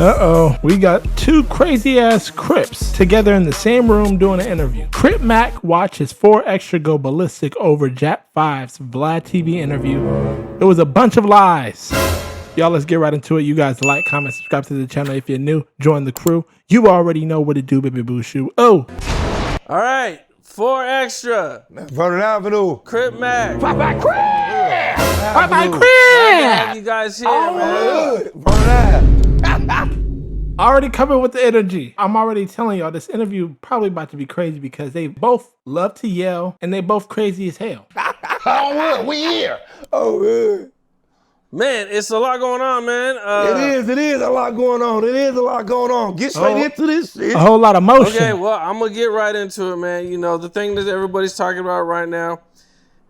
Uh-oh, we got two crazy-ass Crips together in the same room doing an interview. Crip Mac watches 4 Extra go ballistic over Jap5's VladTV interview. It was a bunch of lies. Y'all, let's get right into it. You guys like, comment, subscribe to the channel. If you're new, join the crew. You already know what to do, baby boo shoe. Oh! All right, 4 Extra. Vernon Avenue. Crip Mac. Bye-bye, Crip! Bye-bye, Glad to Crip! have you guys here, man. Vernon Already coming with the energy. I'm already telling y'all this interview probably about to be crazy because they both love to yell and they both crazy as hell. Oh, we here. Oh, Man, it's a lot going on, man. it is a lot going on. It is a lot going on. Get straight into this shit. A whole lot of motion. Okay, well, I'm going to get right into it, man. You know, the thing that everybody's talking about right now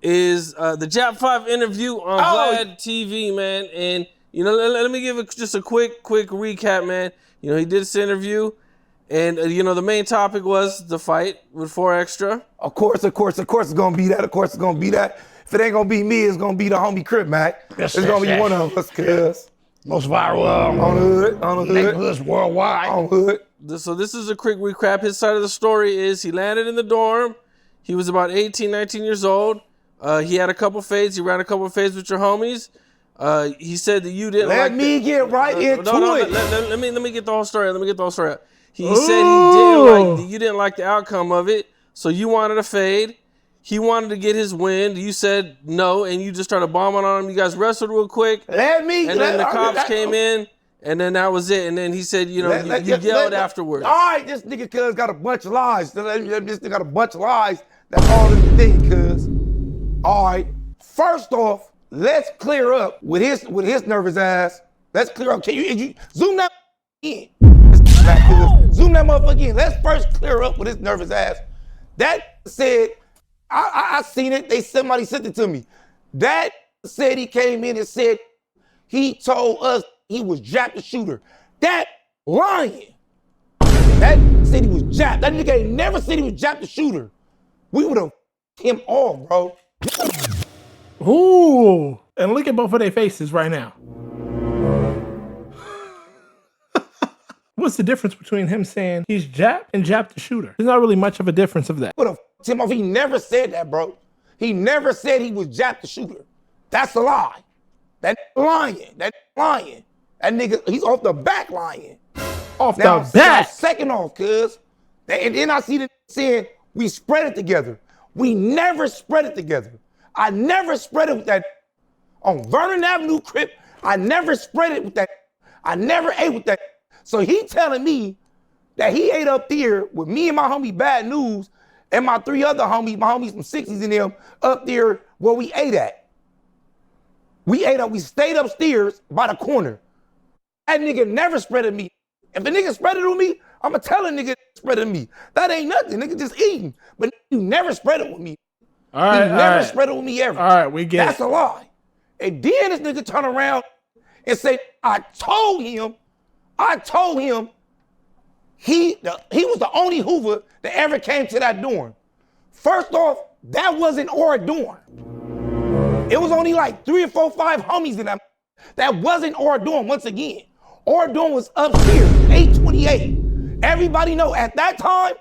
is the Jap5 interview on Vlad TV, man. And, you know, let me give just a quick recap, man. You know, he did this interview, and, you know, the main topic was the fight with 4 Extra. Of course, it's going to be that. Of course, it's going to be that. If it ain't going to be me, it's going to be the homie Crip Mac. It's going to be one of us, cuz. Most viral On the hood. neighborhoods worldwide. On hood. So this is a quick recap. His side of the story is he landed in the dorm. He was about 18, 19 years old. He had a couple fades. He ran a couple fades with your homies. He said that you didn't Let me get right into it. Let me get the whole story. Out. He said you didn't like the outcome of it, so you wanted a fade. He wanted to get his win. You said no, and you just started bombing on him. You guys wrestled real quick. And then the cops came in, and then that was it. And then he said, you yelled afterwards. All right, this nigga cuz got a bunch of lies. This nigga got a bunch of lies. That's all in the thing, cuz. All right, first off, let's clear up with his nervous ass. Let's clear up. Can you zoom that in? Zoom that motherfucker in. Let's first clear up with his nervous ass. That said, I seen it. Somebody sent it to me. That said he came in and said he told us he was Jap the shooter. That lying. That said he was Jap. That nigga ain't never said he was Jap the shooter. We would have him off, bro. Ooh, and look at both of their faces right now. What's the difference between him saying he's Jap and Jap the shooter? There's not really much of a difference of that. Would have him off. He never said that, bro. He never said he was Jap the shooter. That's a lie. That lying. That lying. That nigga, he's off the back lying. Off the back. Second off, cuz. And then I see the saying we spread it together. We never spread it together. I never spread it with that. On Vernon Avenue, Crip, I never spread it with that. I never ate with that. So he telling me that he ate up there with me and my homie Bad News and my 3 other homies, my homies from 60s and them, up there where we ate at. We stayed upstairs by the corner. That nigga never spread it with me. If a nigga spread it with me, I'ma tell a nigga spread it with me. That ain't nothing, nigga just eating. But you never spread it with me. All right, he never spread it with me ever. All right, we get That's a lie. And then this nigga turn around and say, I told him he was the only Hoover that ever came to that dorm. First off, that wasn't our dorm. It was only like 3 or 4, 5 homies in that. That wasn't our dorm once again. Our dorm was upstairs, 828. Everybody know at that time,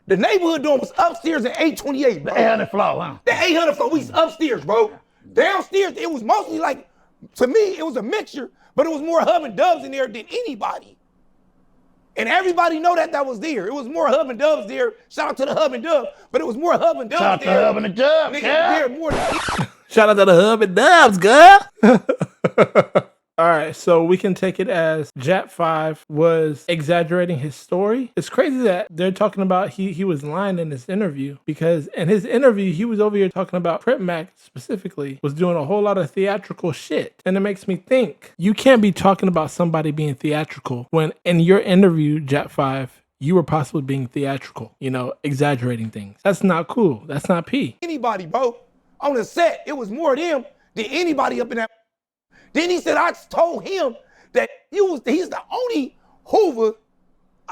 the neighborhood dorm was upstairs at 828, bro. The 800 floor, huh? The 800 floor, we was upstairs, bro. Downstairs, it was mostly like, to me, it was a mixture, but it was more hub and dubs in there than anybody. And everybody know that was there. It was more hub and dubs there. Shout out to the hub and dub, but it was more hub and dubs Shout out there. to Hub and the Dub, Nigga, yeah. there more than Shout out to the hub and dubs, girl. All right, so we can take it as Jap5 was exaggerating his story. It's crazy that they're talking about he was lying in this interview because in his interview, he was over here talking about Crip Mac specifically was doing a whole lot of theatrical shit. And it makes me think you can't be talking about somebody being theatrical when in your interview, Jap5, you were possibly being theatrical, exaggerating things. That's not cool. That's not P. anybody, bro. On the set, it was more of them than anybody up in that. Then he said, I told him that he's the only Hoover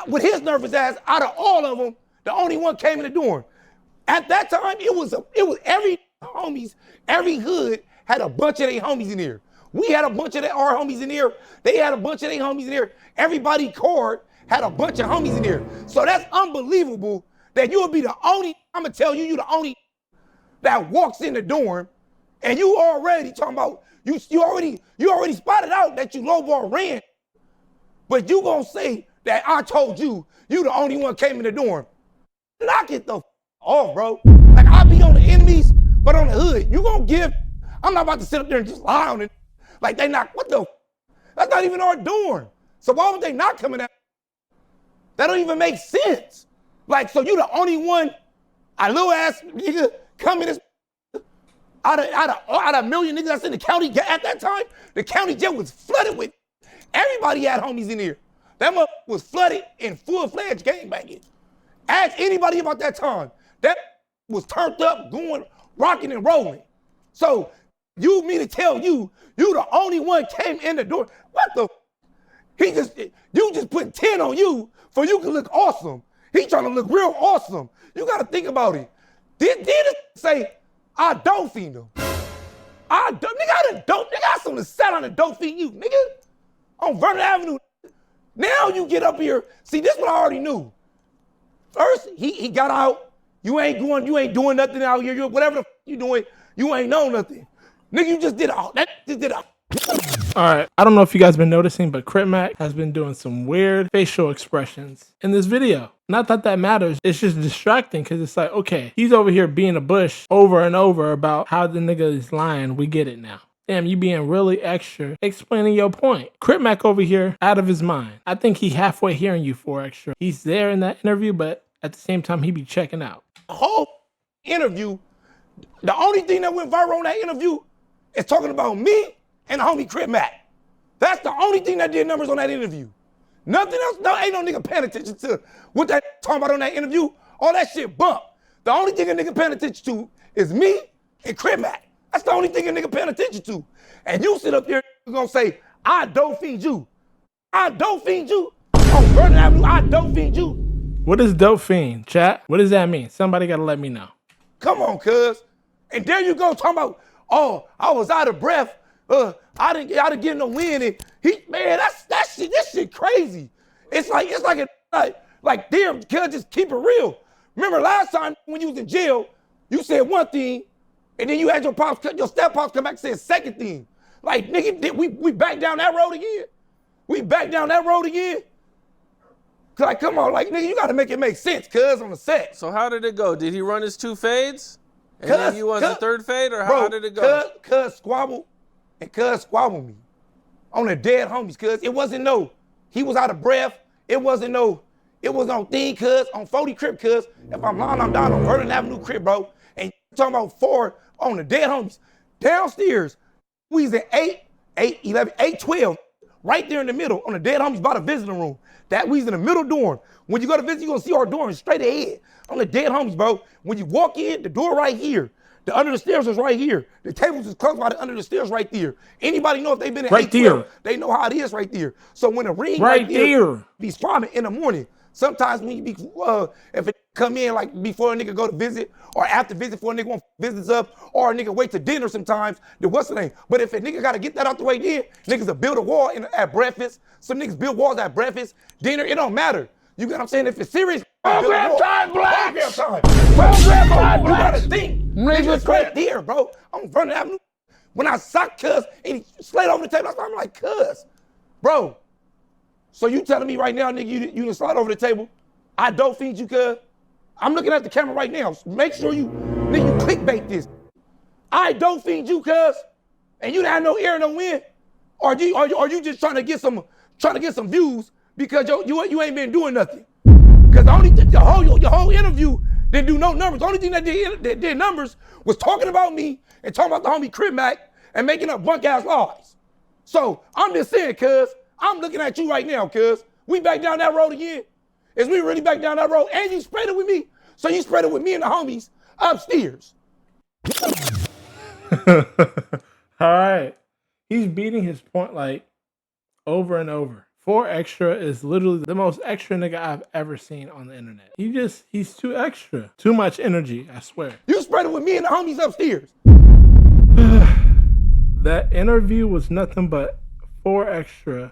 with his nervous ass out of all of them, the only one came in the dorm. At that time, it was every homies, every hood had a bunch of their homies in there. We had a bunch of our homies in there. They had a bunch of their homies in there. Everybody card had a bunch of homies in there. So that's unbelievable that you'll be the only, I'm gonna tell you, you the only that walks in the dorm and you already talking about, you already spotted out that you lowball ran, but you gonna say that I told you, you the only one came in the dorm. Knock it the off, bro. Like I be on the enemies, but on the hood, you gonna give, I'm not about to sit up there and just lie on it. Like they not, what the, that's not even our dorm. So why would they not come in that? That don't even make sense. Like, so you the only one, a little ass nigga come in this, out of a million niggas that's in the county at that time, the county jail was flooded with, everybody had homies in here. That motherfucker was flooded in full-fledged gangbanging. Ask anybody about that time. That was turned up, going, rocking and rolling. So you mean to tell you, you the only one came in the door. What the? You just put 10 on you for you can look awesome. He trying to look real awesome. You gotta think about it. Did it say, I don't feed him? I got something to set on the dope feed you, nigga. On Vernon Avenue. Now you get up here. See, this one I already knew. First, he got out. You ain't doing nothing out here. Whatever the you doing, you ain't know nothing. Nigga, you just did all that. Just did all. All right, I don't know if you guys been noticing, but Crip Mac has been doing some weird facial expressions in this video. Not that that matters, it's just distracting because it's like, okay, he's over here being a bush over and over about how the nigga is lying. We get it now. Damn, you being really extra, explaining your point. Crip Mac over here, out of his mind. I think he halfway hearing you for extra. He's there in that interview, but at the same time, he be checking out. The whole interview, the only thing that went viral on that interview is talking about me and the homie Crip Mac. That's the only thing that did numbers on that interview. Nothing else, no, ain't no nigga paying attention to what that talking about on that interview. All that shit bump. The only thing a nigga paying attention to is me and Crip Mac. That's the only thing a nigga paying attention to. And you sit up there and gonna say, I don't feed you. I don't feed you. On Vernon Avenue, I don't feed you. What is dope fiend, chat? What does that mean? Somebody gotta let me know. Come on, cuz. And there you go talking about, oh, I was out of breath. I didn't get no win. And man, this shit crazy. It's like damn, cuz just keep it real. Remember last time when you was in jail, you said one thing, and then you had your step pops come back and say a second thing. Like, nigga, we back down that road again? We back down that road again? Like, come on, like, nigga, you gotta make it make sense, cuz, on the set. So how did it go? Did he run his 2 fades? And then you was the 3rd fade, or how did it go? Cuz squabbled me on the dead homies, cuz. It wasn't no, he was out of breath. It was no thing, cuz, on 40 Crip, cuz. If I'm lying, I'm down on Vernon Avenue Crip, bro. And you talking about 4 on the dead homies. Downstairs, we was at 8, 11, 8, 12, right there in the middle on the dead homies by the visiting room. That we was in the middle dorm. When you go to visit, you're gonna see our dorm straight ahead on the dead homies, bro. When you walk in, the door right here. The under the stairs is right here. The tables is close by the under the stairs right there. Anybody know if they've been in right there? They know how it is right there. So when the ring right there be spawning in the morning, sometimes when you be, if it come in like before a nigga go to visit or after visit before a nigga want visits up or a nigga wait to dinner sometimes, then what's the name? But if a nigga gotta get that out the way then, niggas will build a wall at breakfast. Some niggas build walls at breakfast, dinner, it don't matter. You get what I'm saying? If it's serious, Program time, Black. Program time. Program time, you gotta think. Niggas right there, bro. I'm Vernon Avenue. When I socked cuz and he slid over the table, I'm like, cuz, bro. So you telling me right now, nigga, you can slide over the table? I don't feed you, cuz. I'm looking at the camera right now. So make sure you clickbait this. I don't feed you, cuz. And you didn't have no air, no wind. Or you just trying to get some views because you ain't been doing nothing. Because your whole interview didn't do no numbers. The only thing that did numbers was talking about me and talking about the homie Crip Mac and making up bunk ass lies. So I'm just saying, cuz, I'm looking at you right now, cuz. We back down that road again. Is we really back down that road? And you spread it with me. So you spread it with me and the homies upstairs. All right. He's beating his point like over and over. 4 extra is literally the most extra nigga I've ever seen on the internet. He's too extra. Too much energy, I swear. You spread it with me and the homies upstairs. that interview was nothing but 4 extra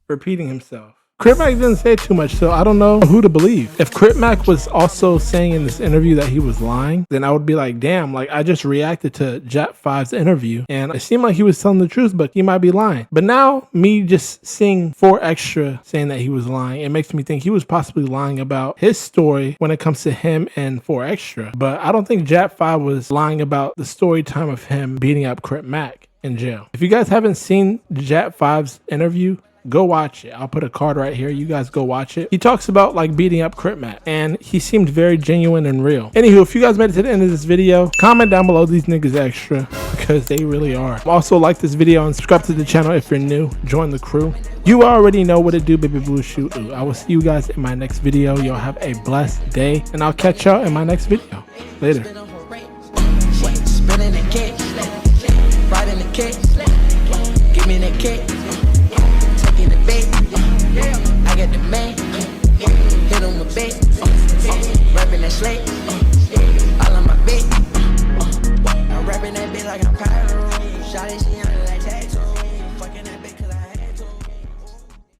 repeating himself. Crip Mac didn't say too much, so I don't know who to believe. If Crip Mac was also saying in this interview that he was lying, then I would be like, damn, like I just reacted to Jap5's interview and it seemed like he was telling the truth, but he might be lying. But now me just seeing 4 extra saying that he was lying, it makes me think he was possibly lying about his story when it comes to him and 4 extra. But I don't think Jap5 was lying about the story time of him beating up Crip Mac in jail. If you guys haven't seen Jap5's interview, go watch it. I'll put a card right here. You guys go watch it. He talks about like beating up Crip Mac and he seemed very genuine and real. Anywho, if you guys made it to the end of this video, comment down below these niggas extra because they really are. Also like this video and subscribe to the channel if you're new. Join the crew. You already know what to do, baby blue shoot. I will see you guys in my next video. Y'all have a blessed day and I'll catch y'all in my next video. Later.